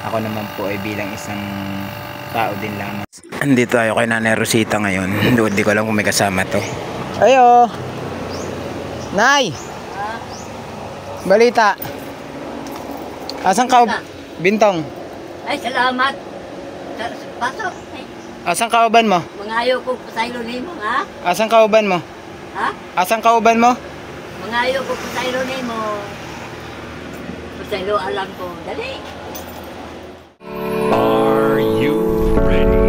Ako naman po ay bilang isang tao din lamang. Andito tayo kay Nanay Rosita ngayon. Doon di ko alam kung may kasama to. Ayo! Nay! Balita! Asan ka? Bintong? Ay, salamat. Pasok. Asan kauban mo? Mangayo ko sa ilo nimo, ha? Asan kauban mo? Ha? Asan kauban mo? Mangayo ko sa ilo nimo. Sa ilo alam ko. Dali. Are you ready?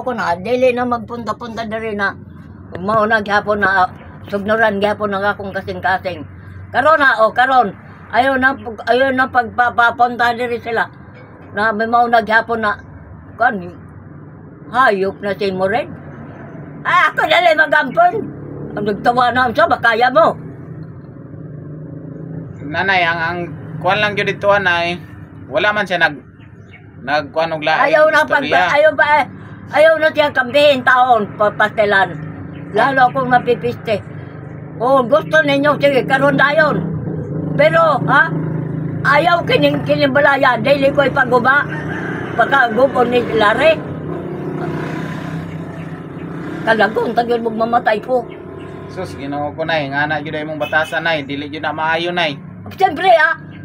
Ko na, dili na magpunta-punta na rin na mauna gyapon na sugnuran gyapon na akong kasing-kasing. Karon na, karon. Ayaw na pagpapapunta diri sila. Na may mauna gyapon na kan hayop na si Moren. Ako dali magampon. Ang nagtawa na sa bakaya mo. Nanay, ang kuwan lang yun dito, Nanay. Wala man siya nagkuhan og laing Ayaw na siya kampihin taon, papastelan. Lalo akong mapipiste. Gusto ninyo, sige, karon dayon. Pero, ayaw kining balaya, daily ko ipaguba. Pagkagubo ni Lare. Kalagon, tagyod mong mamatay po. Sus, ginoo ko, Nay. Nga na yun ay mong batasan, Nay. Dili yun na maayo, Nay. Siyempre,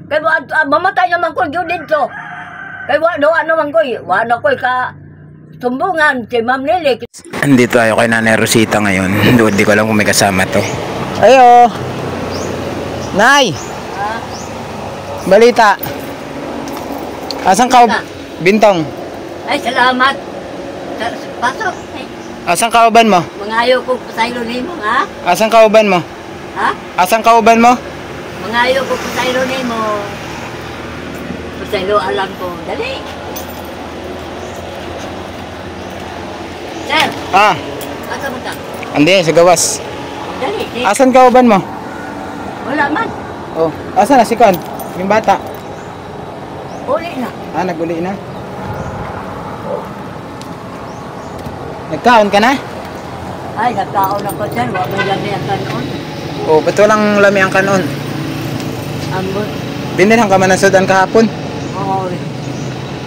kaya mamatay naman ko yun dito. Kaya wala naman ko, wala ko ka tumbungan si Ma'am Lily. Andito tayo kay Nanay Rosita ngayon. Doon di ko alam kung may kasama to. Ayo! Nay! Balita! Asan ka? Bintong? Ay, salamat. Pasok. Asan kauban mo? Mangayo ko sa ilo nimo, ha? Asan kauban mo? Ha? Asan kauban mo? Mangayo ko sa ilo nimo. Sa ilo alam ko. Dali. Sir. Asa mo ta? Andi, sa gawas. Dali. Asan kauban mo? Wala man. Asan na si Kon? Yung bata? Uli na. Nag-uli na? Nagkaon ka na? Ay, nagkaon ako, sir. Huwag may lami ang kanon. Ba't walang lami ang kanon? Ambot. Dinilhan ka man ng sudan kahapon? Oo.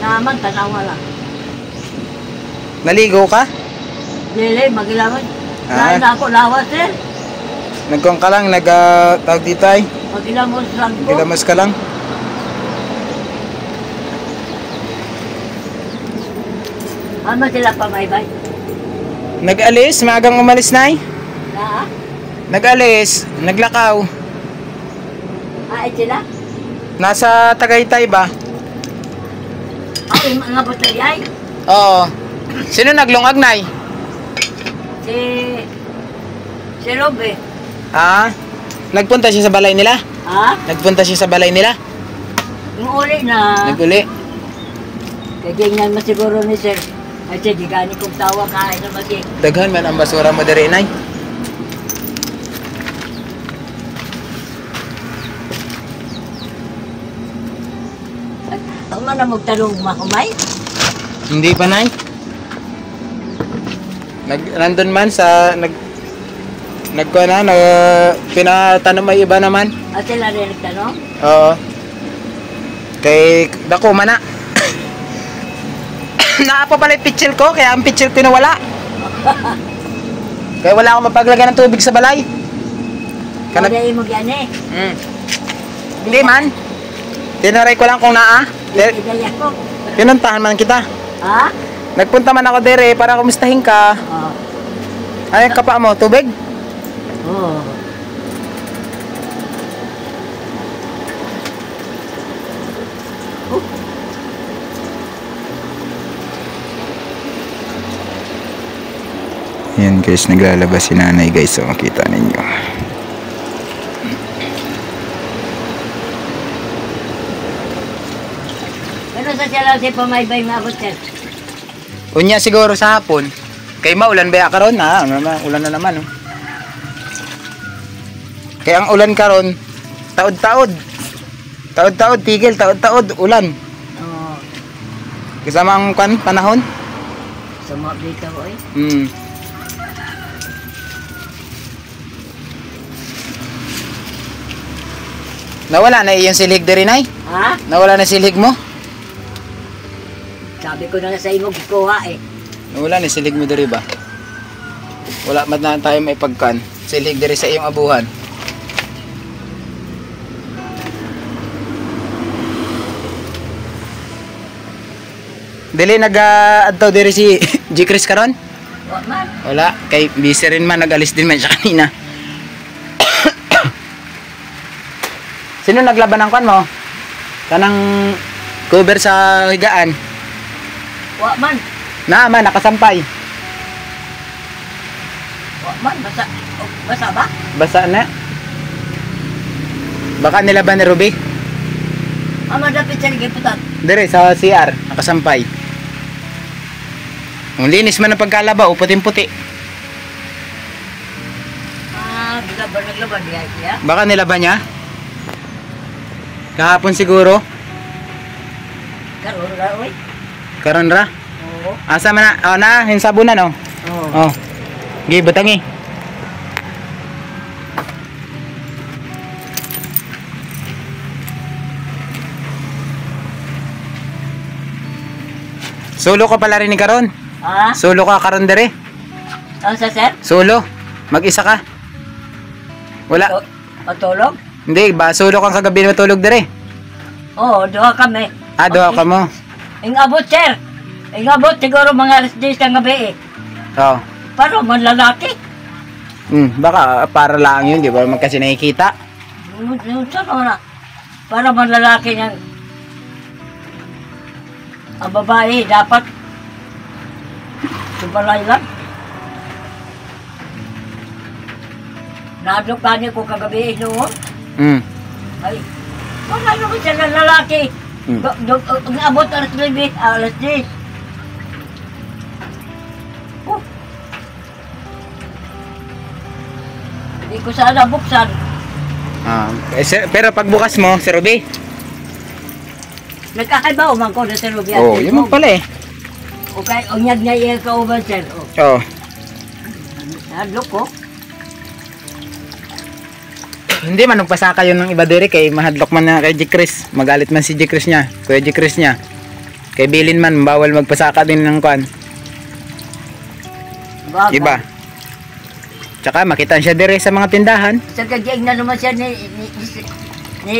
Naman, tanaw wala. Naligo ka? Lili, magilawan. Lahat na ako lawas, sir. Nagkuhan ka lang, tawag dito ay? Magilamos lang ko. Gilamos ka lang? Ano sila pamaybay? Nag-alis? Maagang umalis na eh? Na? Nag-alis? Naglakaw? Ay sila? Nasa Tagaytay ba? Ay, mga butay ay. Oo. Sino naglungag, Nay? Si Robe. Nagpunta siya sa balay nila? Nagpunta siya sa balay nila? Yung uli na. Nag-uli? Kagingnan mo siguro ni sir. Ay siya, di gani kong tawa kahit na masi. Daghan man ang basura mo diri, Nay. Ang mana magtanong makumay? Hindi pa, Nay. Nandun man sa pinatanong may iba naman. At sila rin nagtanong? Oo. Kay dako man na. Naapa pala yung pitchel ko, kaya ang pitchel ko nawala. Kaya wala akong mapaglagay ng tubig sa balay. Kaya mo yan eh. Hindi man. Tinaray ko lang kung naa. Idaya ko. Pinuntahan man kita. Nagpunta man ako dire para kumustahin ka. Ay, kapa mo, tubig? Oo. Yan guys, naglalabas si nanay guys. So makita ninyo. Pero sa siya lang si pamaybay maabot sir. Unya siguro sa hapon. Kay maulan ba karon na? Ulan na naman. Oh. Kaya ang ulan karon, taod-taod. Taod-taod, tigil, taod-taod, ulan. Oo. Kasama ang panahon. Sa mga dito ko eh. Hmm. Nawala na iyong silig diri, Nay? Ha? Nawala na silig mo? Sabi ko na nga sa imo, gikuha eh. Nawala na silig mo diri ba? Wala man na tayo may pagkan. Silig diri sa iyong abuhan. Dili nag-adto diri si G. Chris karon? Wa man. Wala, kay busy rin man, nag-alis din man siya kanina. Sino naglaban ng kwan mo? Kanang cover sa higaan. Wa man. Naman, nakasampay. Wa man. Basa. Oh, basa ba? Basa na. Baka nilaban ni Ruby. Ama dapat siya giputat. Dire sa CR, nakasampay. Ang linis man ang pagkalaba, puting-puti. Ah, naglaban niya. Baka nilaban niya. Kahapon siguro. Karoon ra oy. Karon ra. Oo. Asa man na? Oh, na, yung sabunan oh. Oo. Oh. Gi batangi. Solo ka pala rin ni karon. Ha? Solo ka karon dire. Ang sa sir? Solo. Mag-isa ka. Wala. Matulog? Hindi ba solo kang kagabi matulog dire? Oo, doha kami. Ah, doha ka mo. Ingabot sir. Ingabot siguro mga alas 10 ng gabi eh. Oh. Para man lalaki. Baka para lang yun, di ba? Kasi nakikita. Saan na? Para man lalaki niyan. Ang babae dapat subalay lang. Nadok ka niya ko kagabi noon. Ay, wala naman siya ng lalaki. Ang abot alas 9, alas 10. Oh. Hindi ko sana buksan. Pero pagbukas mo, si Ruby. Nagkakaiba man ko na sa Rubian. Oh, yun mo pala eh. Okay, unyag na iya ka uban sir. Oh. Nadok ko. Hindi man nagpasaka yun ng iba dire kay mahadlok man na kay G. Chris. Magalit man si G. Chris niya, Kuya G. Chris niya. Kay bilin man bawal magpasaka din ng kwan. Baga. Iba. Tsaka makita siya dire sa mga tindahan. Sa kagiig na naman siya ni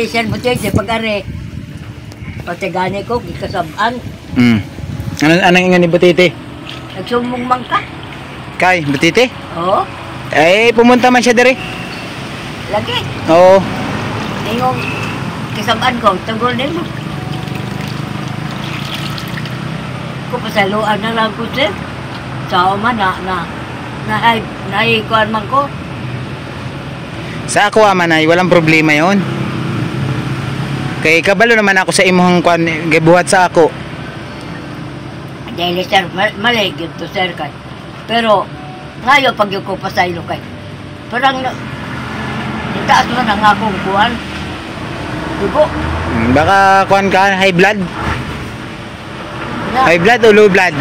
Sir Butete pag-ari. Patigani ko, ikasabaan. Anong ingan ni Butiti? Nagsumong man ka. Kay Butiti? Oo. Eh pumunta man siya dire. Lagi. Oo. Ingong kasabaan ko, tungkol din mo. Ko pasaluan na lang ko sir. Sa man naikuan man ko. Sa ako man ay walang problema yon. Kay kabalo naman ako sa imong kwan gibuhat sa ako. Dahil sir, mali to sir kay. Pero ngayon pag yung ko pasaylo kay. Parang itaas mo ng akong kuwan. Dugo. Baka kwan ka high blood. Na, High blood o low blood?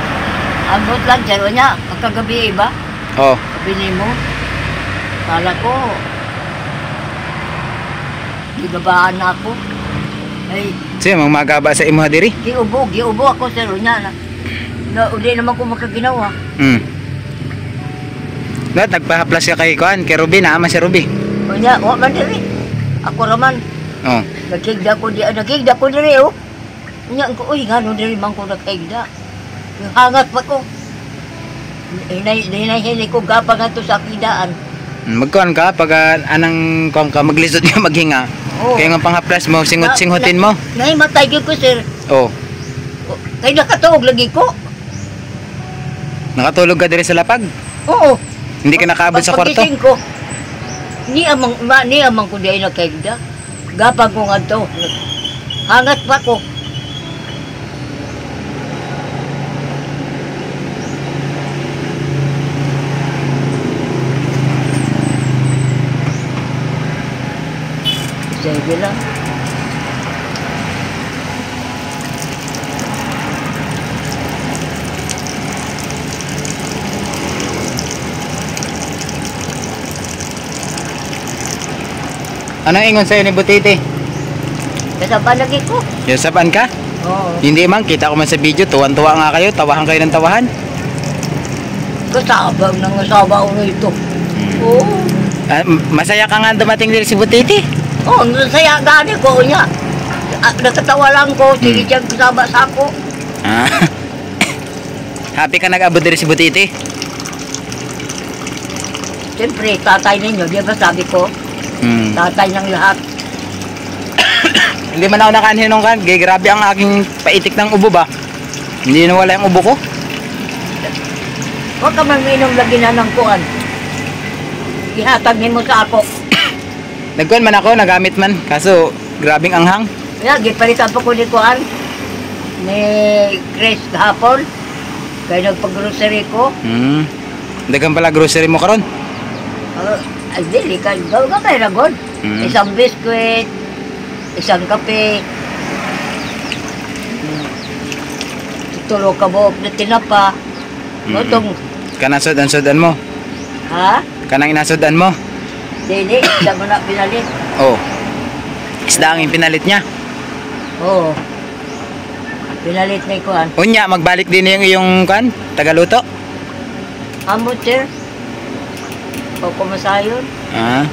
abot lang sir. Niya, kagabi iba. Oh. Sabi mo. Kala ko. Gigabaan na ako. Ay, Sige, magaba sa imo diri. giubo ako sir. Niya na uli naman ko makaginawa. Lahat nagpa-plus ka kay kwan, kay Ruby na ama si Ruby. O niya, wak man diri. Ako raman. Oh. Nagkigda ko diri oh. Nya ko uy ngano diri man ko nagkigda. Hangat pa ko. Hinay ko gapang ato sa kidaan. Magkuan ka pag anang kuan ka maglisod ka maghinga. Oo. Kaya nga pang-haplas mo, singot-singutin mo. Nay matay gyud ko sir. Oh. Kay nakatuog lagi ko. Nakatulog ka diri sa lapag. Oo. Hindi ka nakaabot sa kwarto. Paggising ko. Ni amang ko di ay nagkigda. Gapang ko ngadto. Hangat pa ko. Sige lang. Anong ingon sa'yo ni Butiti? Kasama lagi ko. Yung saban ka? Oo. Hindi man, kita ko man sa video, tuwan-tuwa nga kayo, tawahan kayo ng tawahan. Kasabang nang asawa ko ito. Oo. Masaya ka nga dumating din si Butiti. Oo, nasaya gani ko niya. Nakatawa lang ko, sige siyang kasama sa ako. Ah. Happy ka nag-abot din si Butiti? Siyempre, tatay ninyo, di ba sabi ko? Tatay ng lahat. Hindi man ako nakahinong kan. Grabe ang aking paitik ng ubo ba? Hindi nawala yung ubo ko. Huwag ka man minom lagi na ng kuan. Ihatag mo sa ako. Nagkuhan man ako, nagamit man. Kaso, grabing anghang. Kaya, gipalitan pa ko ni kuan. Ni Chris kahapon. Kaya nagpag-grocery ko. Dagang pala grocery mo karon. Ay, dili ka. Gawin ka kayo na god. Isang biskwit. Isang kape. Tulo ka buhok na tinapa. Itong, Kanang sudan mo. ha? Kanang inasudan mo. Dili, isang mo na pinalit. Oh. Isda ang pinalit niya. Oo. Pinalit na ikuan. Unya, magbalik din yung iyong kan, tagaluto. Amo, sir. O kumasayon. Ah.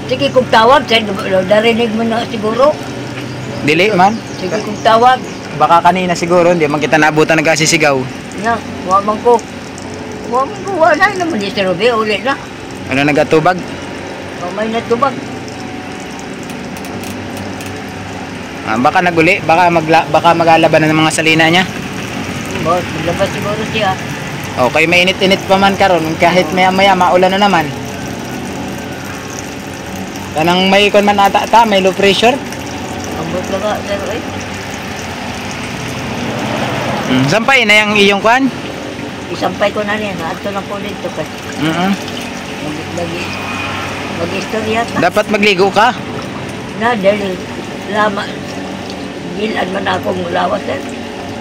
Sige kong tawag, sir. Narinig mo na siguro. Dili man. Sige kong tawag. Baka kanina siguro, hindi man kita naabutan nagkasisigaw. Na, wamang ko. Wamang ko, wala naman ni Sir Ruby. Ulit na. Ano nagatubag? May natubag. Baka naguli, baka maglalaban ng mga salina niya. Boss, maglabas siguro siya. Okay, mainit-init pa man karon kahit maya-maya maulan na naman. Kanang may kon man ata may low pressure. Ambot na ka, sir. Ay, Sampay na yung iyong kwan. isampay ko na rin. Ato na po dito kasi. Mag-istorya ka. Dapat magligo ka. Na, dahil lama. Gilan man akong lawas, sir.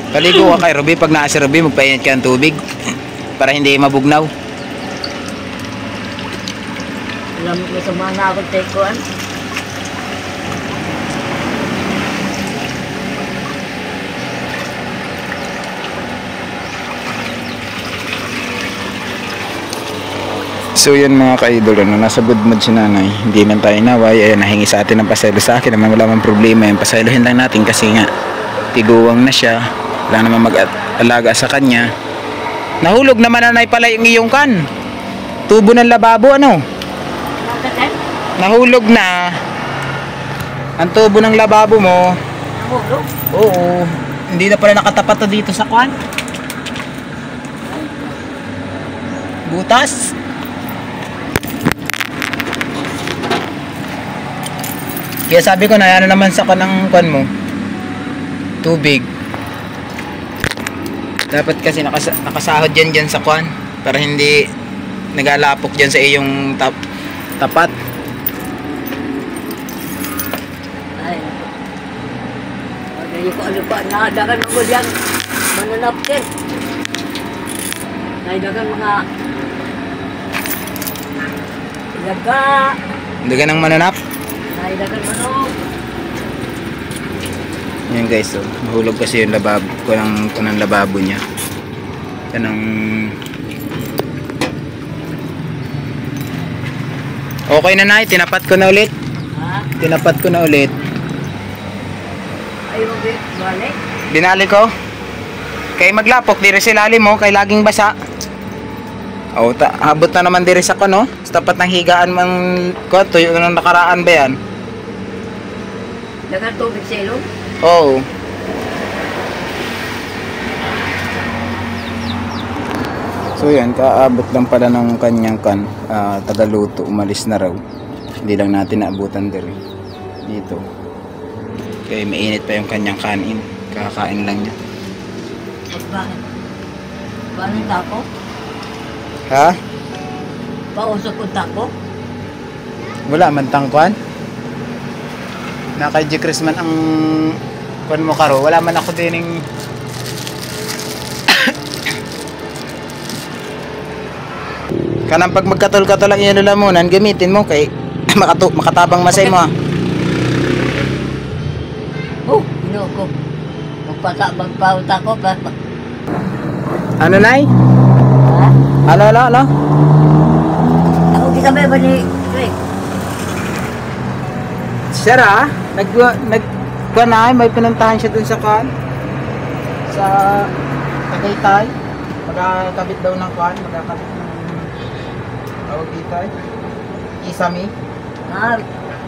Paligo ka kay Ruby pag naa si Ruby magpainit ka ng tubig para hindi mabugnaw. Alam mo sa mga ako tekuan. So yun mga ka-idol, nasa budmod si nanay, hindi man tayo naway, ayan, nahingi sa atin ng pasaylo sa akin, naman wala mang problema, yung pasaylohin lang natin kasi nga, tiguwang na siya, wala naman mag-alaga sa kanya. Nahulog naman nanay pala yung iyong kan, tubo ng lababo ano, nahulog na, ang tubo ng lababo mo, Nahulog? oo, hindi na pala nakatapat na dito sa kwan, butas. Kaya sabi ko na ano naman sa kanang kwan mo tubig dapat kasi nakasahod dyan sa kwan para hindi nagalapok dyan sa iyong tapat. Ay. Pagdayo ko ano pa, nakadagan ako diyan. Mananapkin. Nakadagan mga ilaga. Hindi ka nang mananap. Nakadagan manok. Yan guys, so nahulog kasi yung lababo kanang lababo niya. Kanang okay na nay, tinapat ko na ulit. Ha? Tinapat ko na ulit. Ayaw balik. Binali ko. Kay maglapok diri sa ilalim mo kay laging basa. Oh, abot na naman diri sa kuno. Sa tapat ng higaan man ko tuyo nang nakaraan ba yan? Dagan tubig sa ilong. Oo. So yan, kaabot lang pala ng kanyang tagaluto, umalis na raw. Hindi lang natin naabutan diri. Dito. Kaya mainit pa yung kanyang kanin. Kakain lang niya. Bakit? Paano yung tako? Ha? Pausok yung tako? Wala man tangkuan. Na kay G. Chris man ang kuan mo karo. Wala man ako dining Kanang pag magkatol-katol lang yung lalamunan, gamitin mo kay makatabang masay mo ah. Oh, ino ko. Magpauta ko ba? Ano nay? Ha? Ano? Ako kisabay ba ni Rick? Sir ah, na, may pinuntahan siya dun sa kan. Sa Tagaytay. Magkakabit daw ng kan, magkakabit ng tawag dito eh. Isami.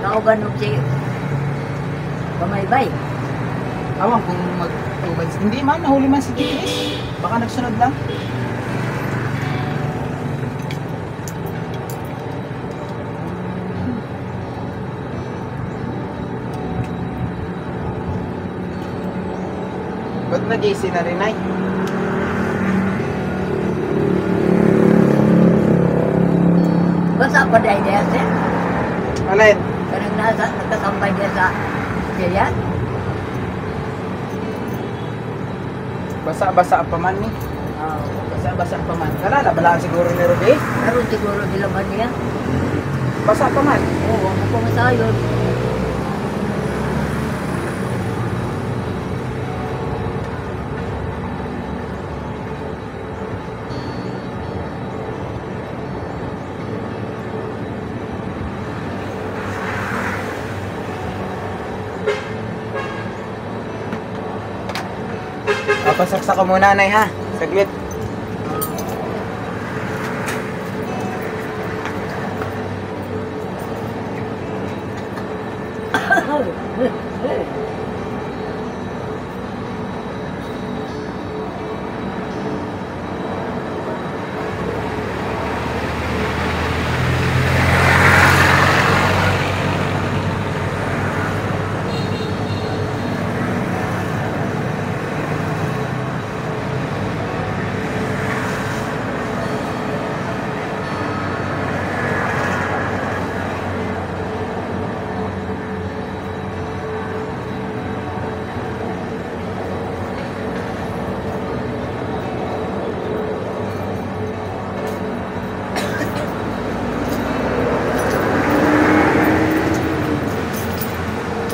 Nauganog si Pamaybay. Awang kung mag-ubad. Hindi man, nahuli man si Chris. Baka nagsunod lang. Ba't nag-AC na rin ay? Basta pa dahil niya siya. Alin? Kanang nakasambay niya sa siya. Basa-basa pa man ni. Basa-basa pa man. Kalala, balaan siguro ni Rudy. Pero siguro nilaman niya. Basa pa man. Oo, ako pa masayon. Pasaksak ko muna, Nay, ha? Saglit.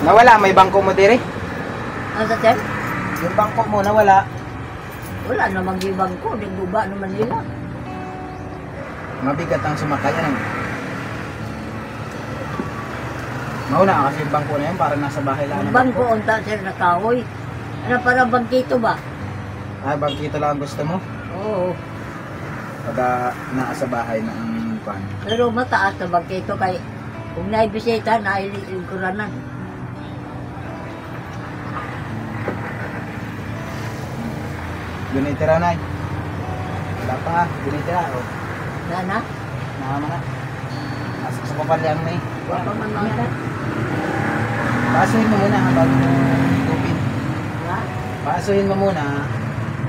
Nawala, may bangko mo dire. Ano sa sir? Yung bangko mo nawala. Wala namang ibang ko. Nagbuba naman nila. Mabigat ang sumakay yan. Mauna kasi yung bangko na yun para nasa bahay lang. Ang bangko unta sir na kahoy. Ano para bangkito ba? Ah, bangkito lang ang gusto mo? Oo. Pagka nasa bahay na ang pan. Pero mataas na bangkito kay kung naibisita, nailingkuranan. Gunitira, Nay. Wala pa nga, gunitira. O, Nana? nakama na. Nasa sa papalyang na eh. Wala pa man mga yan. Pasuhin mo muna bago mo tupin. Ha? Pasuhin mo muna.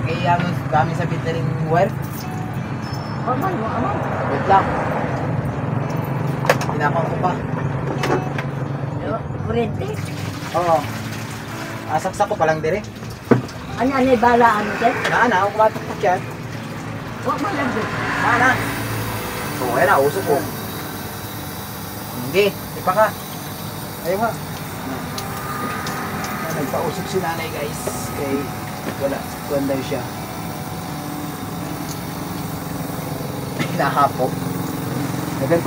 Kaya kami sa bitaling wire. Aman mo, aman. Wait lang. Tinapang ko pa. Kurente. Oo. Asaksak ko pa lang dire. Ano bala ano sir? Na, ako kumatakpak yan. Huwag man lang doon. Na. Oo, kaya na, usok ko. Hindi, ipa ka. Ayaw nga. Nagpausok si nanay guys. Kay wala, kuwan daw siya. Hinahapo. Dagan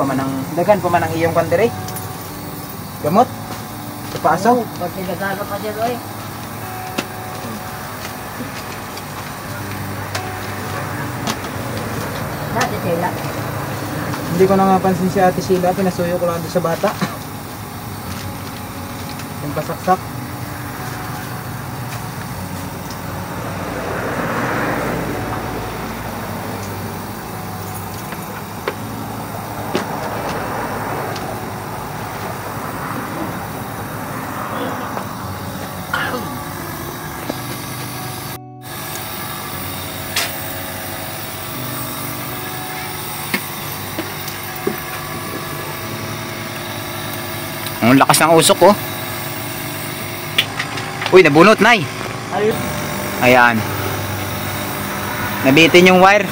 pa man ang iyong kandere. Gamot. Ipasok. Pag tinagano pa dyan oy. Dati sila. Hindi ko na napansin si Ate Sheila, pinasuyo ko lang doon sa bata. Yung pasaksak. Ang lakas ng usok oh. Uy, nabunot, Nay. Ay, Ayan. Nabitin yung wire.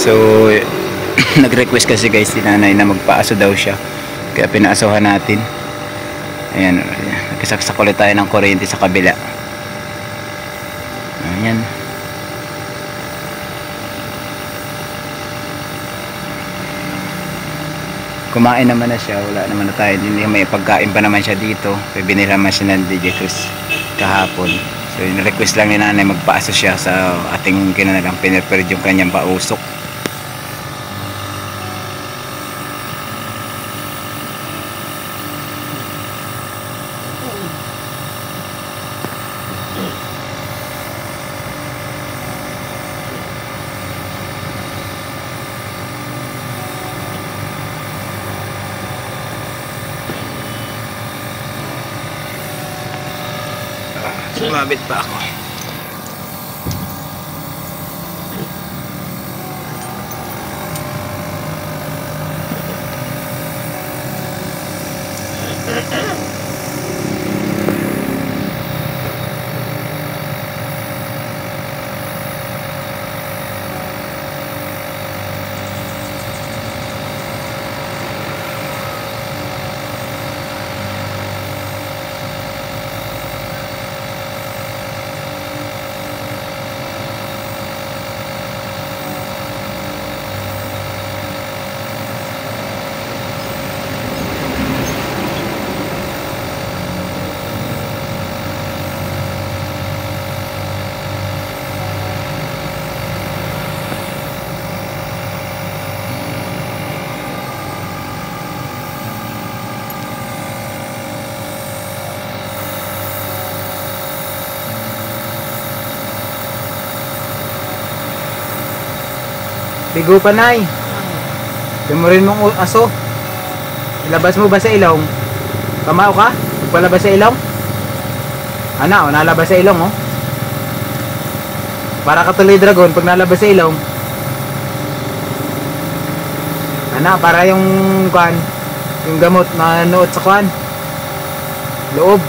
So nag-request kasi guys si nanay na magpaaso daw siya, kaya pinaasohan natin. Ayan, nagkasaksak ulit tayo ng kuryente sa kabila. Ayan. Kumain naman na siya, wala naman na tayo, hindi may pagkain pa naman siya dito, kaya binila naman siya ng DJ Cruz kahapon. So in-request lang ni nanay magpaaso siya sa ating kinanagang pinirperid yung kanyang pausok. Sumabit pa ako. Bigo pa, nay. Timurin mong aso. Ilabas mo ba sa ilong? Kamao ka? Palabas sa ilong? Ana, nalabas sa ilong, oh. Para ka tuloy dragon pag nalabas sa ilong. Ana, para yung kwan, yung gamot na nuot sa kwan. Loob.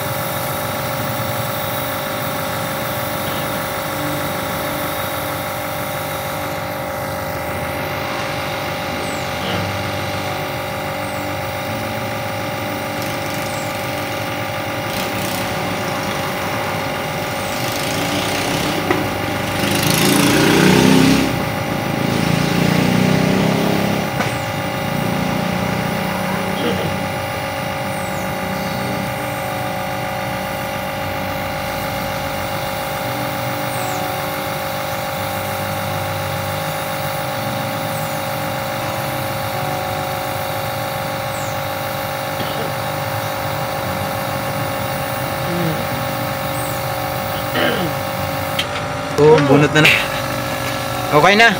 Oh, bunot na na. Okay na.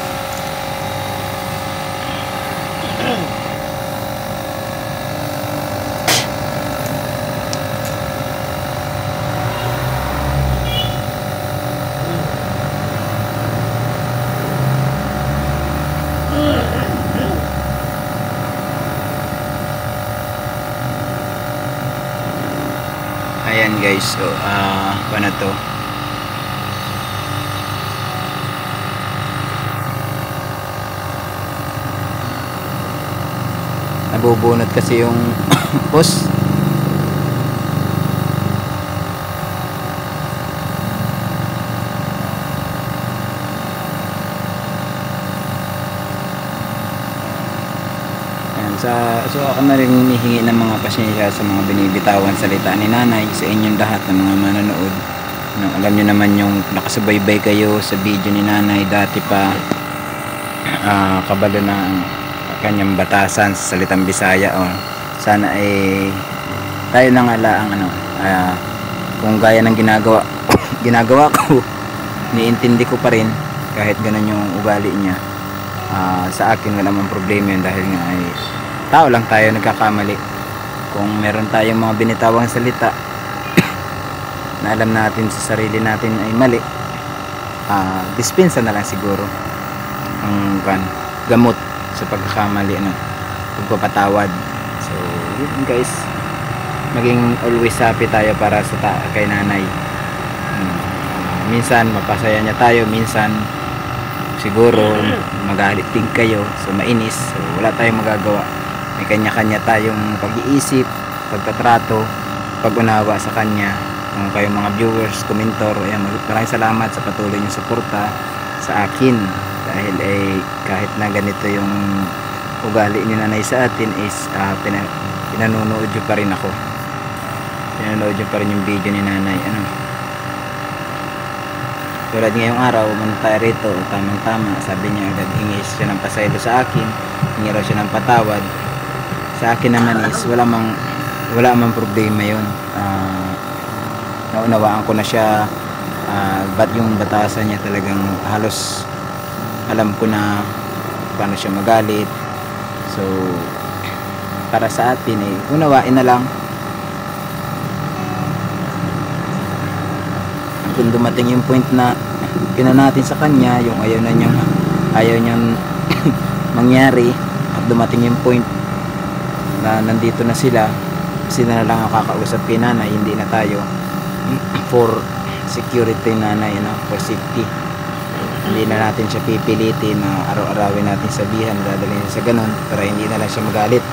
Ayan guys, so paano to? Nabubunot kasi yung post. So ako na rin hinihingi ng mga pasensya sa mga binibitawan salita ni nanay sa inyong lahat ng mga manonood. No, alam nyo naman yung nakasubaybay kayo sa video ni nanay dati pa, kabalo ng kanyang batasan sa salitang Bisaya. Sana ay tayo lang ala ang kung gaya ng ginagawa ko niintindi ko pa rin kahit ganun yung ugali niya. Sa akin wala mang problema yun dahil nga ay tao lang tayo, nagkakamali. Kung meron tayong mga binitawang salita na alam natin sa sarili natin ay mali, dispensa na lang siguro ang gamot sa pagkakamali, pagpapatawad. So yun guys, maging always happy tayo para sa kay nanay. Minsan mapasaya niya tayo, minsan siguro magalit din kayo, so mainis, so wala tayong magagawa. May kanya-kanya tayong pag-iisip, pagtatrato, pag-unawa sa kanya. Kung kayong mga viewers, komentor, ayan, maraming salamat sa patuloy niyong suporta sa akin, dahil kahit na ganito yung ugali ni nanay sa atin is pinanonood nyo pa rin ako, pinanonood nyo pa rin yung video ni nanay. Tulad ngayong araw, pumunta tayo rito, tamang tama, sabi niya agad hingi siya ng pasaylo sa akin, hingi raw siya ng patawad. Sa akin naman is wala mang problema yun. Naunawaan ko na siya, ba't yung batasan niya talagang halos alam ko na paano siya magalit. So para sa atin unawain na lang. Kung dumating yung point na natin sa kanya yung ayaw niyang mangyari, at dumating yung point na nandito na sila na lang ang kakausap kay nanay, hindi na tayo, for security nanay, for safety. Hindi na natin siya pipilitin na araw-arawin natin sabihan, dadalhin sa ganun para hindi na lang siya magalit.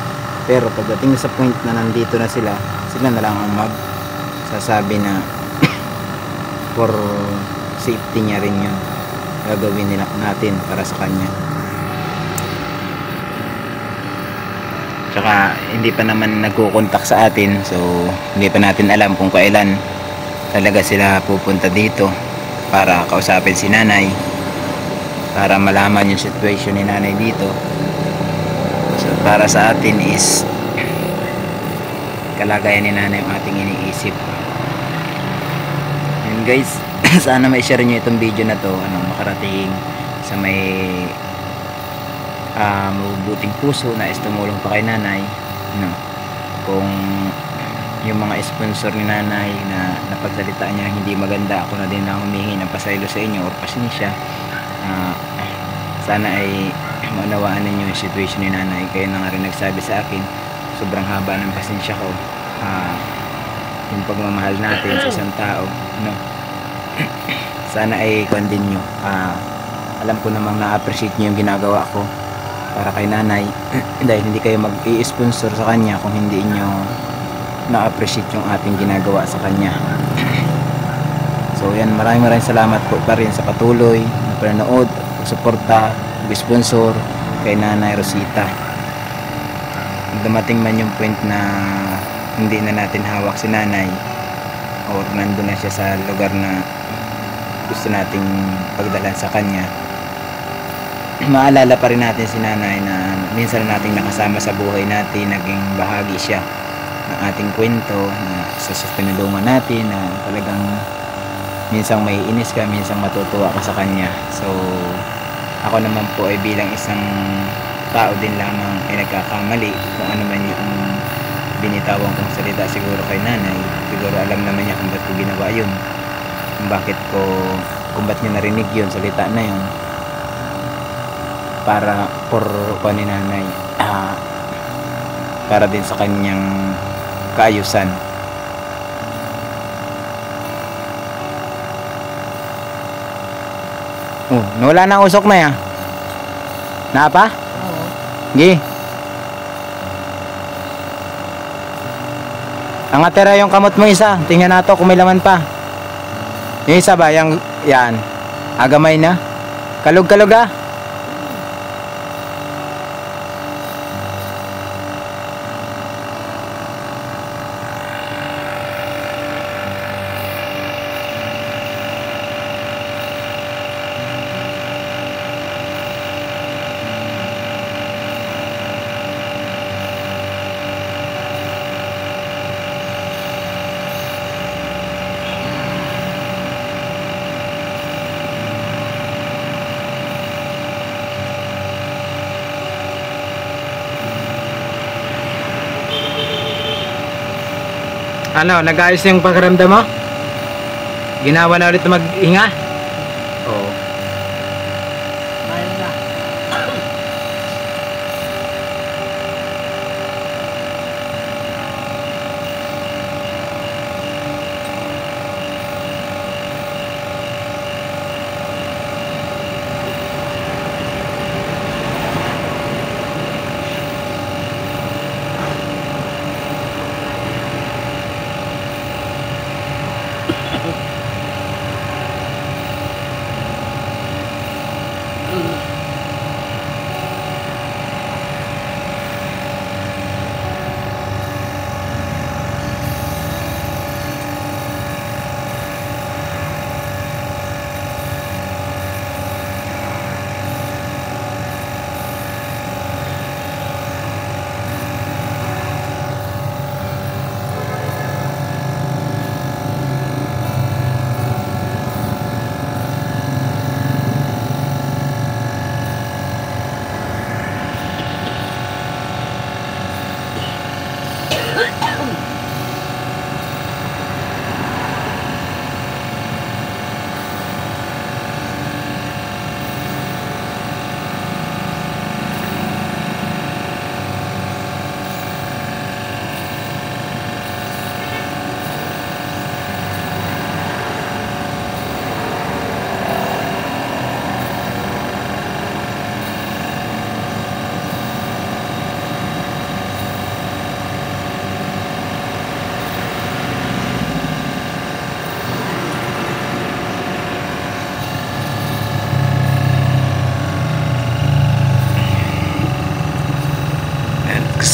Pero pagdating sa point na nandito na sila na lang ang magsasabi na for safety niya rin yun, gagawin natin para sa kanya. Tsaka hindi pa naman nagko-contact sa atin, so hindi pa natin alam kung kailan talaga sila pupunta dito para kausapin si nanay, para malaman yung situation ni nanay dito. So para sa atin is kalagayan ni nanay yung ating iniisip. And guys, sana ma-share nyo itong video na to, makarating sa may mabubuting puso na is tumulong pa kay nanay. Kung yung mga sponsor ni nanay na napagsalita niya hindi maganda, ako na din na humingi ng pasaylo sa inyo or pasensya. Sana ay maunawaan ninyo yung situation ni nanay. Kayo na nga rin nagsabi sa akin, sobrang haba ng pasensya ko, yung pagmamahal natin sa isang tao, sana ay kondin nyo. Alam ko namang na-appreciate nyo yung ginagawa ko para kay nanay dahil hindi kayo mag-i-sponsor sa kanya kung hindi nyo na-appreciate yung ating ginagawa sa kanya. So yan, maraming salamat po pa rin sa patuloy na panonood, suporta, sponsor kay Nanay Rosita. Dumating man yung point na hindi na natin hawak si nanay or nandun na siya sa lugar na gusto nating pagdalan sa kanya, maalala pa rin natin si nanay na minsan nating nakasama sa buhay natin, naging bahagi siya ng ating kwento, na sa pinulungan natin, na talagang minsang may inis ka, minsang matutuwa ka sa kanya. So ako naman po ay bilang isang tao din lamang ay nagkakamali kung ano man yung binitawan kong salita siguro kay nanay. Siguro alam naman niya kung ba't ko ginawa yun, kung ba't niya narinig yun, salita na yun, para for ni nanay, para din sa kanyang kaayusan. Nawala na ang usok na yan. Napa? Oo. Gi. Ang atera yung kamot mo isa. Tingnan nato kung may laman pa. Yung isa ba? Yan. Agamay na. Kalug-kalug ah. Ano, nag-ayos yung pakiramdam mo? Ginawa na ulit na maghinga? Oo. Mayroon na.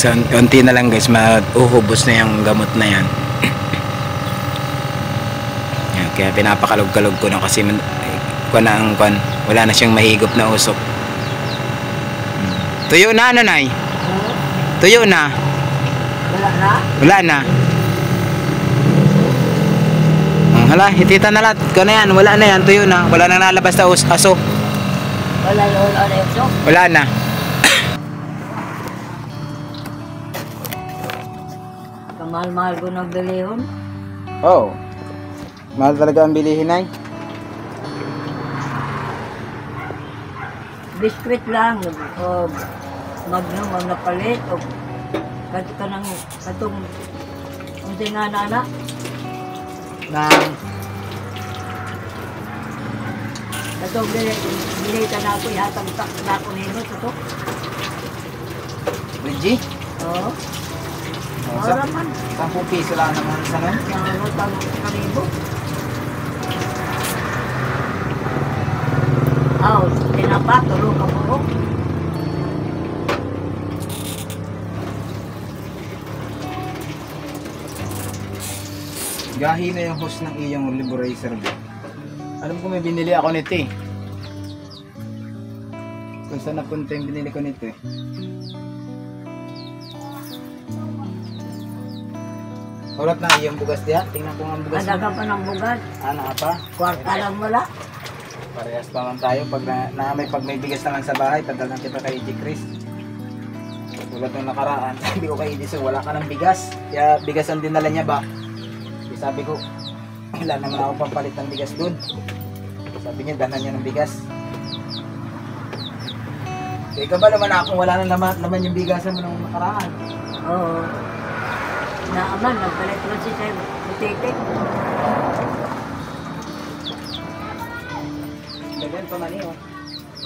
Konti na lang guys, mauhubos na yung gamot na yan. Yan, kaya pinapakalog-kalog ko na kasi wala na siyang mahigop na usok. Tuyo na ano, Nay? Tuyo na. Wala na? Wala na. Hala, hitita na lahat. Kung na yan, wala na yan, tuyo na. Wala na nalabas na aso. Wala yung so. Wala na. Kamahal-mahal ko nagbili yun. Oo. Mahal talaga ang bilihin, Nay. Biskuit lang. O magnum ang napalit. O kato ka ng katong unti nga na anak. Katong bilita na ako. Ihatag na ako nino. Ito. Reggie? Oo. Oh, Mara man. 10 piso lang naman sa nun. Yung utang karibo. Aw, tinapa, tulong ka mo. Gahi na yung host ng iyong Liberator. Alam ko may binili ako nito eh. Kung saan napunta yung binili ko nito eh. Ulat na iyong bugas diya. Tingnan ko nga ang bugas. Adaga pa ng bugat. Ano ka pa? Kwarta lang wala. Parehas pa man tayo. Pag may bigas naman sa bahay, tagdalan kita kay G. Chris. Ulat nung nakaraan. Sabi ko kay Edison, wala ka ng bigas. Kaya bigas ang dinala niya ba? Sabi ko, wala naman ako pampalit ng bigas dun. Sabi niya, dahan niya ng bigas. Ikaw ba naman akong wala na naman yung bigasan mo nung nakaraan? Oo. Naaman, nagpalit mo si Sir Butitik. Ganyan pa man yun.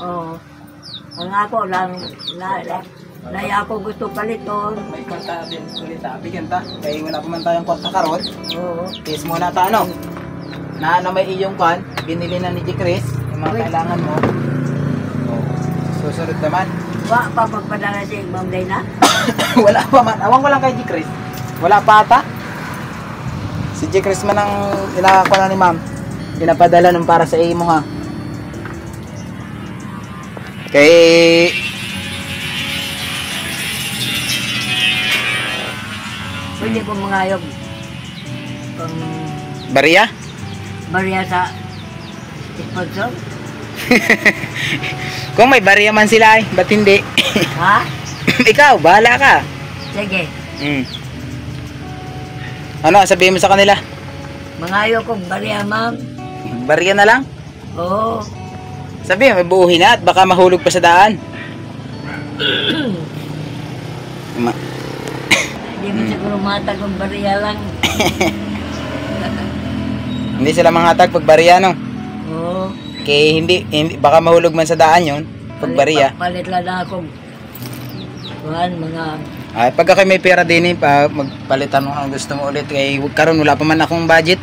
Oo. Ang ako lang, laya ako gusto paliton. May kwanta din ulit bigyan ta. Kaya wala pa man tayong kwanta karon. Oo. Tis muna ta ano. Na may iyong pan, binili na ni G. Chris, yung mga kailangan mo. Susunod naman. Wa pa magpadala si Ma'am Dayna? Wala pa man. Awang ko lang kay G. Chris. Wala pa ata. Si G. Chris man ang inakakuha na ni Ma'am. Pinapadala nung para sa imo ha. Kay Pwede ko mangayog. Bariya? Bariya sa sponsor? Kung may bariya man sila ba't hindi? Ha? Ikaw, bahala ka. Sige. Ano, sabihin mo sa kanila? Mangayo kong bariya, ma'am. Bariya na lang? Oo. Sabihin, may buuhin na at baka mahulog pa sa daan. Hindi mo siguro matag kong bariya lang. Hindi sila manghatag pag bariya, no? Oo. Kaya hindi, baka mahulog man sa daan yon pag bariya. Palit lang na akong mga... Ay, pagka kayo may pera din pa magpalitan mo ang gusto mo ulit. Kaya karon wala pa man akong budget.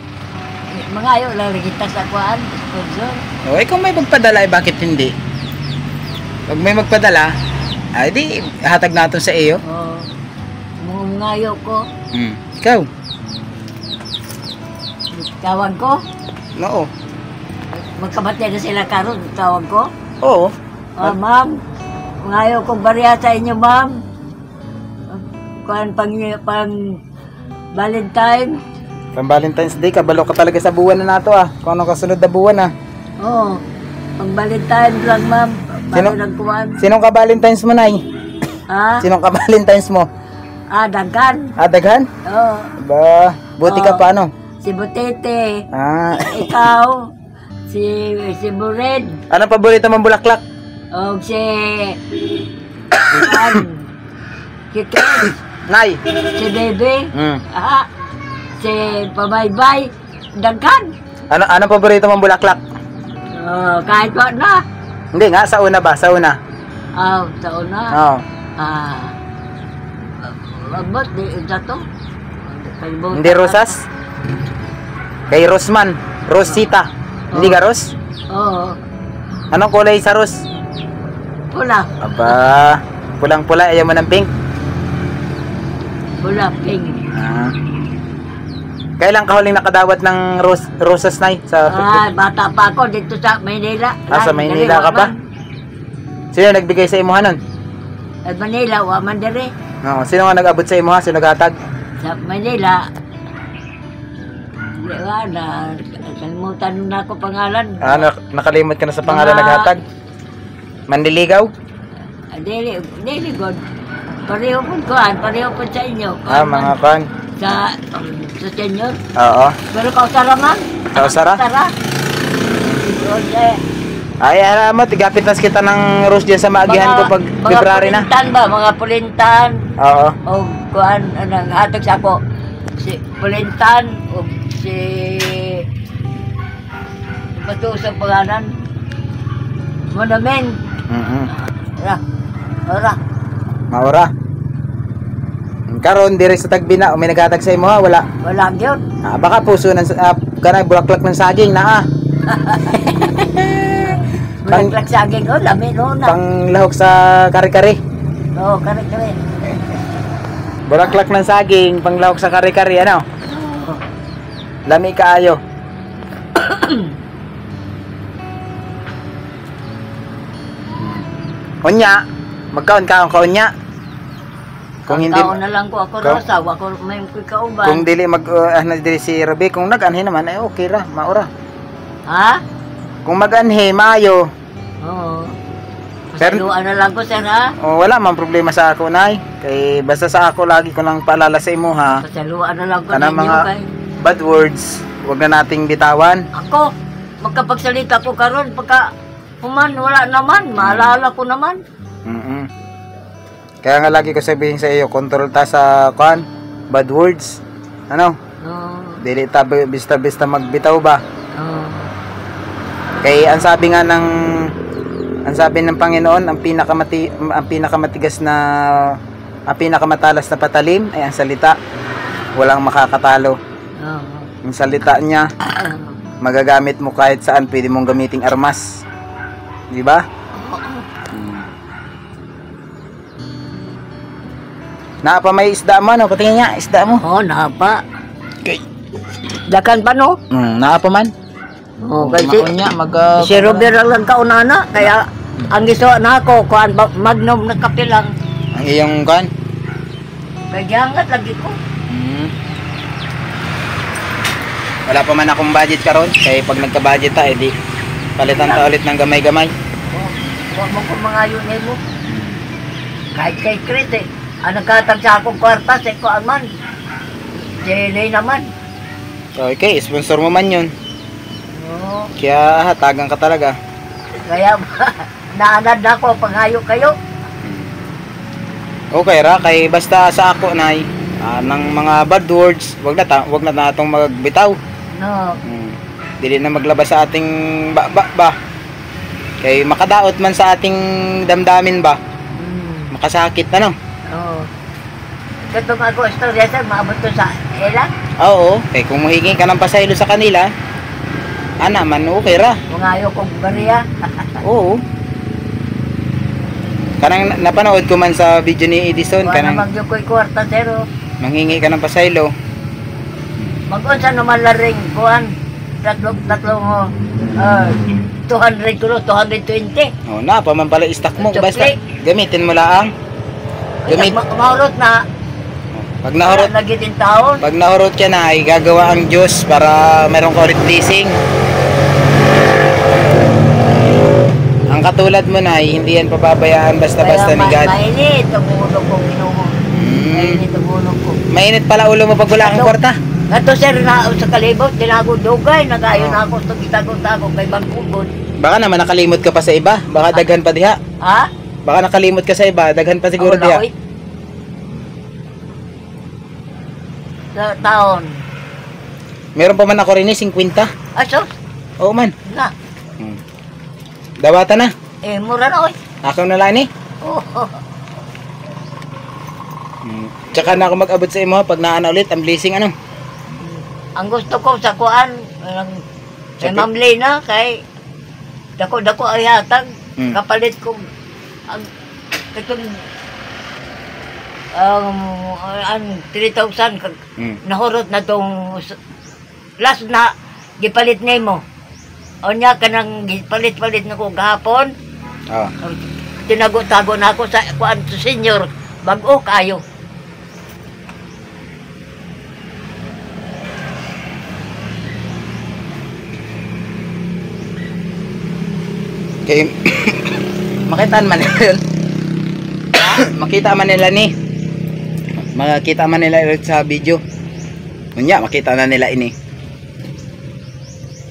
Mangayo lang kita sa kuan, sponsor. O, kung may magpadala, bakit hindi? Pag may magpadala, ay di, hatag natin sa iyo. Oo. Mangayo ko. Ikaw? Tawag ko. Oo. Magkabatid na sila karon, tawag ko. Oo. Ma'am, mangayo kong bariya sa inyo, ma'am. Kuan pang Valentine. Pang Valentine's Day, kabalo ka talaga sa buwan na nato Kung ano kasunod na buwan Oo. Pang Valentine lang, ma'am. Bago nagkuhan. Sinong ka Valentine's mo, Nay? Ha? Sinong ka Valentine's mo? Daghan. Daghan? Oo. Ba, buti ka pa ano? Si Butete. Ikaw? Si Bured. Anong paborito mong bulaklak? O si... Si Ken. Nay? Si Bebe. Mm. Si Pabaybay. Daghan. Anong paborito mong bulaklak? Kahit ba na. Hindi nga, sa una ba? Sa una? Sa una. Oo. Ba't di ito to? Hindi rosas? Kay Rosman. Rosita. Hindi ka ros? Oo. Anong kulay sa ros? Pula. Aba, pulang-pula. Ayaw mo ng pink? Pula, pink. Kailan ka huling nakadawat ng rosas, Nay? Bata pa ako dito sa Maynila. Sa Maynila ka pa? Sino nagbigay sa imuha nun? At Manila, waman dire. Oo. Sino nga nag-abot sa imuha? Sino naghatag? Sa Manila. Kalimutan na ako pangalan. Nakalimot ka na sa pangalan naghatag? Manliligaw? Dili good. Pareho po kuhan, pareho po sa inyo. Mga kan? Sa inyo. Oo. Pero kausara man. Kausara? Kausara. Ay, alam mo, tigapit nas kita ng rose dyan sa maagihan ko pag February na. Mga pulintan ba? Mga pulintan. Oo. O kuhan, hatag sa ako. Si pulintan. O si... Bato sa pangalan. Monument. Ora. Maura. Karon dire sa tagbina, may naghatag sa imo wala. Wala gyud. Baka puso ng kanay bulaklak ng saging na Bulaklak saging lami no na. Panglahok sa kare-kare. Oo, kare-kare. Bulaklak ng saging, panglahok sa kare-kare ano? Lami kaayo. Unya, magkaon ka unya. Kung hindi na lang ko ako rosa, ako may kauban. Kung dili dili si Robbie, kung nag-anhi naman ay okay ra, maura. Ha? Kung mag-anhi maayo. Oo. Pasaluan na lang ko sir ha. Wala man problema sa ako nay. Kay basta sa ako lagi ko lang paalala sa imo ha. Pasaluan na lang ko Kana mga bad words, wag na nating bitawan. Ako, magkapagsalita ko karon pagka human wala naman, maalala ko naman. Kaya nga lagi ko sabihin sa iyo, control ta sa bad words. Ano? Dili ta bista-bista magbitaw ba? Kay ang sabi ng Panginoon, ang pinakamatigas na ang pinakamatalas na patalim ay ang salita. Walang makakatalo. Ang salita niya magagamit mo kahit saan, pwede mong gamiting armas. Di ba? Naapa may isda mo, no? Patingin nga, isda mo. Naapa. Okay. Dakan pa, no? Naapa man. Kasi si Robert lang kaunana, kaya ang gusto na ako, magnum na kape lang. Ang iyong kan? Bagyangat lagi ko. Wala pa man akong budget karon, kaya pag nagka-budget ta, edi palitan ta ulit ng gamay-gamay. Huwag mo kung mga yun mo. Kahit kay Chris nagkatag sa akong kwarta, sa ikuan man. Jelly naman. Okay, sponsor mo man yun. Oo. Kaya hatagan ka talaga. Kaya naanad na ako panghayo kayo. Okay ra, kay basta sa ako nay ng mga bad words, wag na natong magbitaw. No. Dili na maglabas sa ating ba. Kay makadaot man sa ating damdamin ba. Makasakit na no. Oo. Ito nga ako, istorya sir, maabot to sa Ela. Oo, kay kung muhingin ka ng pasaylo sa kanila, man okay ra. Mangayo kong bariya. Oo. Kanang napanood ko man sa video ni Edison, Wala kanang namang yung ko'y kwarta sir. manghingi ka ng pasaylo. Mag-unsa naman laring kuhan. Tatlong 200 kulo, 220. Oh, na pa man pala stock mo Chokli. basta gamitin mo lang. Gamit. Mahurot na. Pag nahurot, Lagi din taon. pag nahurot ka na ay gagawa ang Diyos para meron ka ulit blessing. Ang katulad mo na ay hindi yan pababayaan basta-basta ni God. Mainit ang ulo ko, inumo. Mainit ang ulo ko. Mainit pala ulo mo pag wala kang kwarta. Ato sir na sa kalibot, tinago dugay, nagayon ako sa gitago-tago kay Bangkugod. Baka naman nakalimot ka pa sa iba. Baka daghan pa diha. Ha? Baka nakalimot ka sa iba, daghan pa siguro Ako na, diha. oy. Sa taon. Meron pa man ako rin 50. Aso? Oo man. Na. Dawata na. Mura na oy. Ako na lang ni. Oh. Tsaka na ako mag-abot sa imo pag naana ulit ang blessing ano. Ang gusto ko sa kuan, kay Ma'am Lena, kay dako-dako ay hatag, kapalit ko ang itong 3,000 nahurot na tong last na gipalit nimo. Onya kanang gipalit-palit na ko gahapon. Oh. Tinago-tago na ako sa kuan sa senior, bag-o kayo. Kay makitaan man nila yun. Makita man nila ni. Makita man nila ulit sa video. Unya, makita na nila ini.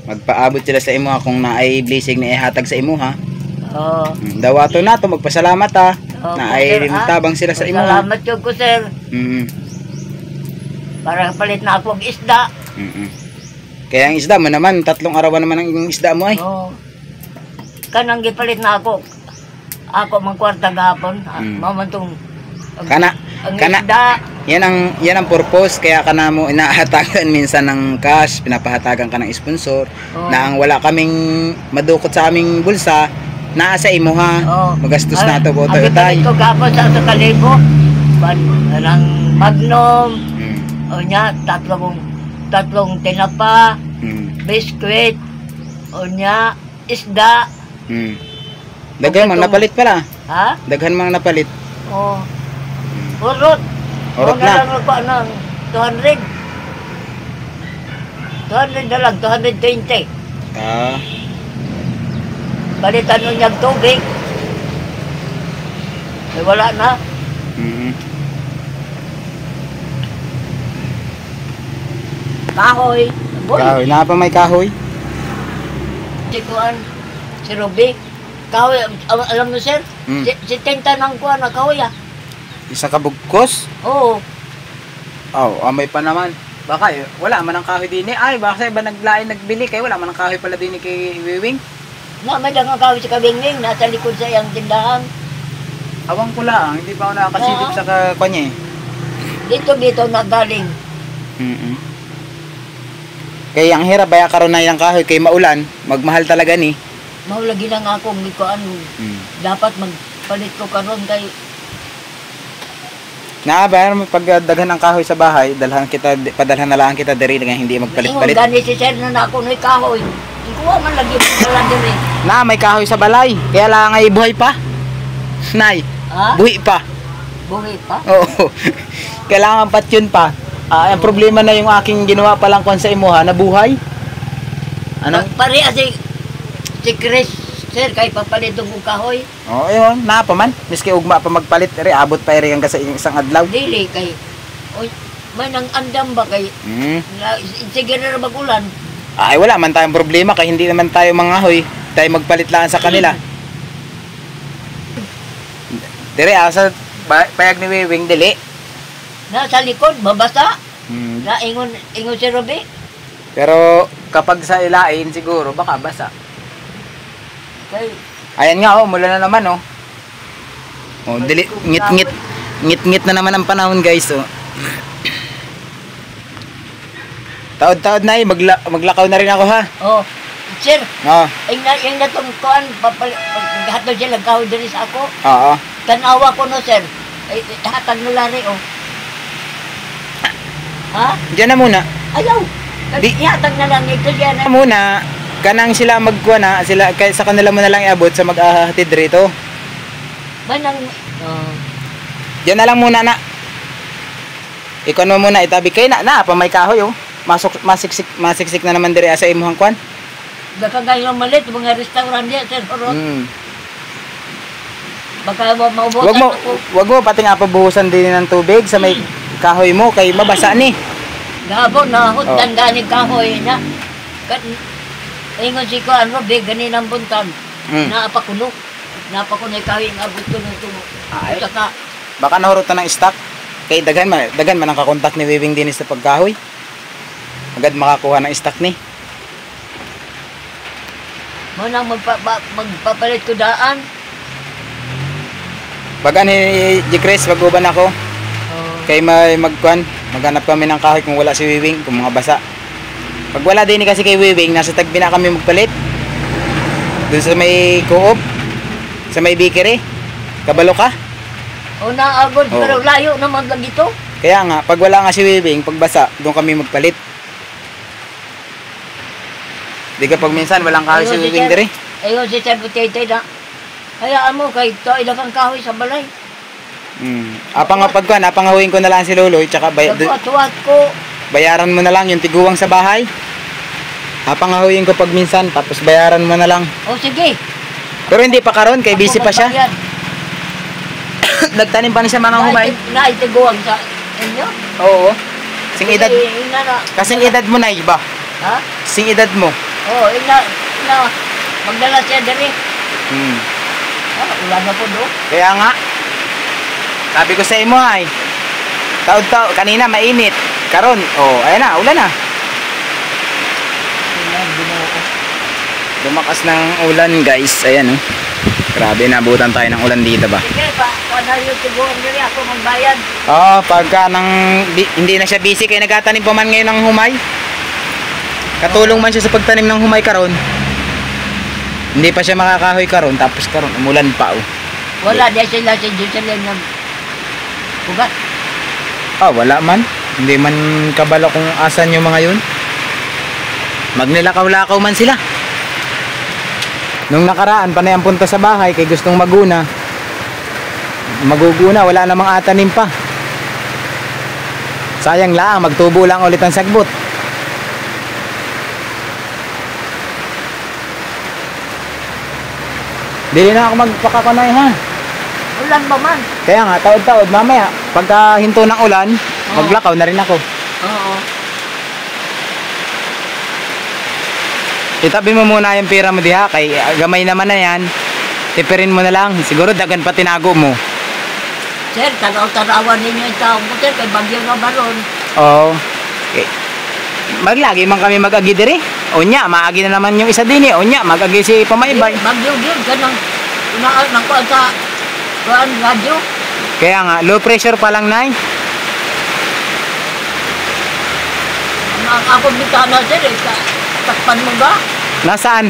Magpaabot sila sa imo kung naay blessing na ihatag sa imo ha. Oh. Dawato na to magpasalamat ha. Oh, Na ay sir, tabang sila sa imo ha. Salamat yun ko sir. Para palit na ako ang isda. Kaya ang isda mo naman, 3 arawan naman ang isda mo ay. Oh. Kanang gipalit na ako. Ako mang kwarta gahapon. Mamantong Kana ang kana isda. yan ang purpose kaya kana mo inahatagan minsan ng cash, pinapahatagan ka ng sponsor na ang wala kaming madukot sa aming bulsa, naa sa imo ha. Magastos na to boto Ang tay. gipalit ko gahapon sa kalibo. Ng Magnum. O niya, tatlong tinapa, biskwit, o niya, isda. Daghan mang napalit pala. Ha? Daghan mang napalit. Oo. Urot. Urot O, na. nalang ko ng 200. 200 na lang, 220. Ah, Balitan nun niyang tubig. Eh, wala na. Kahoy. Boy, kahoy na pa may kahoy. sikuan. Si Ruby. Kahoy, alam mo sir? Si Tenta ng kuha na kahoy ah. Isa ka bugkos. Oo. Oh, amay pa naman. Baka wala man ang kahoy din ay baka sa iba naglain nagbili kay wala man ang kahoy pala din kay Wiwing. Na, may dagang kahoy si Kabingning. Nasa likod sa iyang tindahan. Awang ko lang, hindi pa ako nakakasilip sa kanya eh. Dito na galing. Kaya ang hirap baya karon na yung kahoy kay maulan, magmahal talaga ni. Maulagi lang ako ng ikuan. Dapat magpalit ko karon kay Bayan mo pag daghan ang kahoy sa bahay, padalhan na lang kita diri nga hindi magpalit-palit. Gani si sir na ako ng kahoy. Ikuha man lagi pala diri. Na may kahoy sa balay, kaya lang ay buhay pa. Nay, Ha? buhi pa. Buhay pa? Oo. Kailangan pat yun pa. Ang problema na yung aking ginawa pa lang kon sa imuha na buhay. Ano? Pare si Chris, sir, kay papalit ng kahoy. Oo, yun, na pa man. Miski ugma pa magpalit, ere abot pa ere hanggang sa isang adlaw. Dili kay oy may nang andam ba kay sige na mag-ulan. Ay, wala man tayong problema kaya hindi naman tayo mangahoy. Tayo magpalit lang sa kanila. Dire, asa payag ni Wiwing, dili. Nasa likod, mabasa. Ingon si Robbie. Pero kapag sa ilain siguro baka basa. Kay, Ayan nga oh, mula na naman oh. Oh, dili ngit na naman ang panahon guys oh. Taod-taod na maglakaw na rin ako ha. oh, sir, Oo. yung natungkuan, hatod siya, nagkahod din sa ako. Oo. Tanawa ko no, sir. Ay, hatag nila rin, oh. Ha? Diyan na muna. Ayaw. Ihatag na lang ito dyan. Muna kanang sila magkuha na sila kay sa kanila mo na lang iabot sa maghahatid rito. Manang, Diyan na lang muna na. Ikaw mo muna itabi kay na pa may kahoy oh. Masiksik na naman dire sa imuhang kwan. baka gayong malit, mga restaurant niya, sir, Horot. Baka maubutan ako. Wag mo pati nga pabuhusan din ng tubig sa may kahoy mo kay mabasa ni. Gabo na hutan gani kahoy na. Ingon si ko ano big gani ng buntan. Naapakuno. Napakuno kahoy ang abot ko nito. Ay. Saka Baka nahurutan ng stock. Kay dagan man ang kakontak ni Wiwing din sa pagkahoy. Agad makakuha ng stock ni. mo nang magpapalit ko daan. Baga ni Jikres, wag-uban ako. Kay may maghanap kami ng kahoy kung wala si Wiwing, kung mga basa. Pag wala din kasi kay Wiwing, nasa Tagbi na kami magpalit. Doon sa may Co-op, sa may bakery. Kabalo ka? O naagod, pero layo naman lang ito. Kaya nga, pag wala nga si Wiwing, pag basa, doon kami magpalit. Di ka pag minsan, walang kahoy si Wiwing dire. Ayun si Sir Butete na. Hayaan mo, kay ito, ilang kahoy sa balay. Napangahuin ko na lang si Loloy, tsaka Tuwat ko. bayaran mo na lang yung tiguwang sa bahay. Napangahuin ko pag minsan, tapos bayaran mo na lang. O sige. Pero hindi pa karon, kay busy pa siya. Nagtanim pa na siya manang humay. Naitiguan sa inyo? Oo. Sing edad, Ina kasing edad mo na iba. ha? Sing edad mo. Oo, magdala siya dali. Ulan na po do. Kaya nga, sabi ko sa imo ay, taod-taod, kanina mainit. Karon, ayan na, ulan na. Lumakas ng ulan guys, ayan oh. Grabe, nabutan tayo ng ulan dito ba. Sige, paano yung tiguan dali ako magbayad? Pagka hindi na siya busy, kaya nagtatanim pa man ngayon ng humay. Katulong man siya sa pagtanim ng humay karon. Hindi pa siya makakahoy karon, tapos karon umulan pa oh. Wala din sila si Jocelyn ng bugat. Wala man. Hindi man kabalo kung asan yung mga yun. Magnilakaw-lakaw man sila. Nung nakaraan, panay ang punta sa bahay kay gustong maguna. Maguguna, wala namang atanim pa. Sayang lang, magtubo lang ulit ang sagbot. Dili na ako magpakakanay ha. Ulan ba man? Kaya nga, taod-taod, mamaya, pagka hinto ng ulan, maglakaw na rin ako. Oo. Itabi mo muna yung pera mo diha, kay gamay naman na yan. Tipirin mo na lang, siguro dagan pa tinago mo. Sir, tanaw-tanawan ninyo yung tao mo, sir, kay bagyo na balon. Oo. Okay. Maglagi man kami mag-agi dire. Onya, maagi na naman yung isa din eh. Onya, mag-agi si Pamaybay. Bagyo yun, ganang nakuha sa radyo. Kaya nga, low pressure pa lang na eh. Ako bitana, sir, takpan mo ba? Nasaan?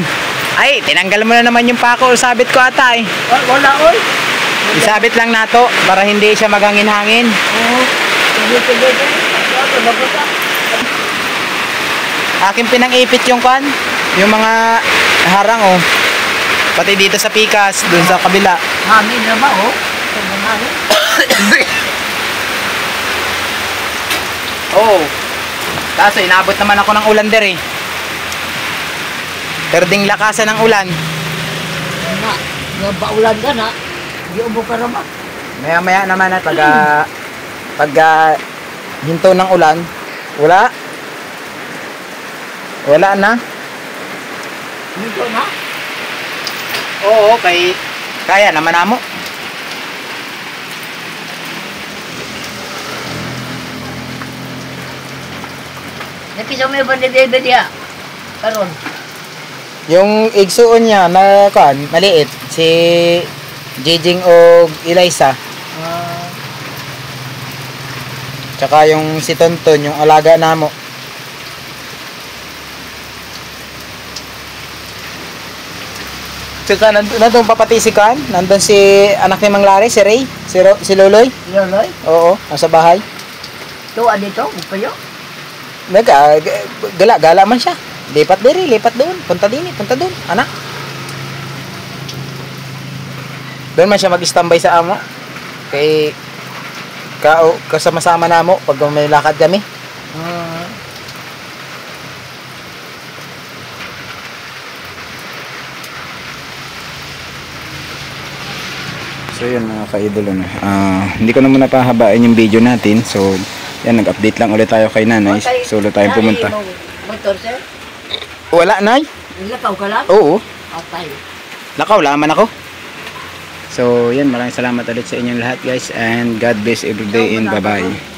Ay, tinanggal mo na naman yung pako. Sabit ko ata eh. Wala, oy. Isabit lang nato para hindi siya maghangin-hangin. Oo. Sige. Ako, nabuta. Aking pinang-ipit yung kwan. Yung mga harang oh. Pati dito sa pikas, dun sa kabila. Hangin na ba, oh? Hangin. Oo. Kaso inabot naman ako ng ulan der eh. Pero ding lakasan ng ulan. Baulan ka na. Di ubo ka naman. Maya-maya naman at pag hinto ng ulan. Wala. Wala na. Dito na. Oo, kaya naman namo. Nakisa mo yung bandidebe diya. Karon. Yung igsuon niya na kan maliit si Jijing o Eliza. Tsaka yung si Tonton, yung alaga namo. Tsaka nandun papati si Kan, nandun si anak ni Mang Larry, si Ray, si Loloy. Loloy. Oo, nasa bahay. Tuwa dito. Upayo. Gala man siya. Lipat diri, lipat doon. Punta doon, anak. Doon man siya mag-standby sa amo. Kay kasama-sama namo pag may lakad kami. So yun mga ka-idol, ano. Hindi ko na muna pahabain yung video natin. So yan, nag-update lang ulit tayo kay nanay. Solo tayong pumunta. Motor, sir? Wala, nay. Lakaw ka lang? Oo. Okay. Lakaw, laman ako. So yan, maraming salamat ulit sa inyong lahat guys. And God bless every day and bye-bye.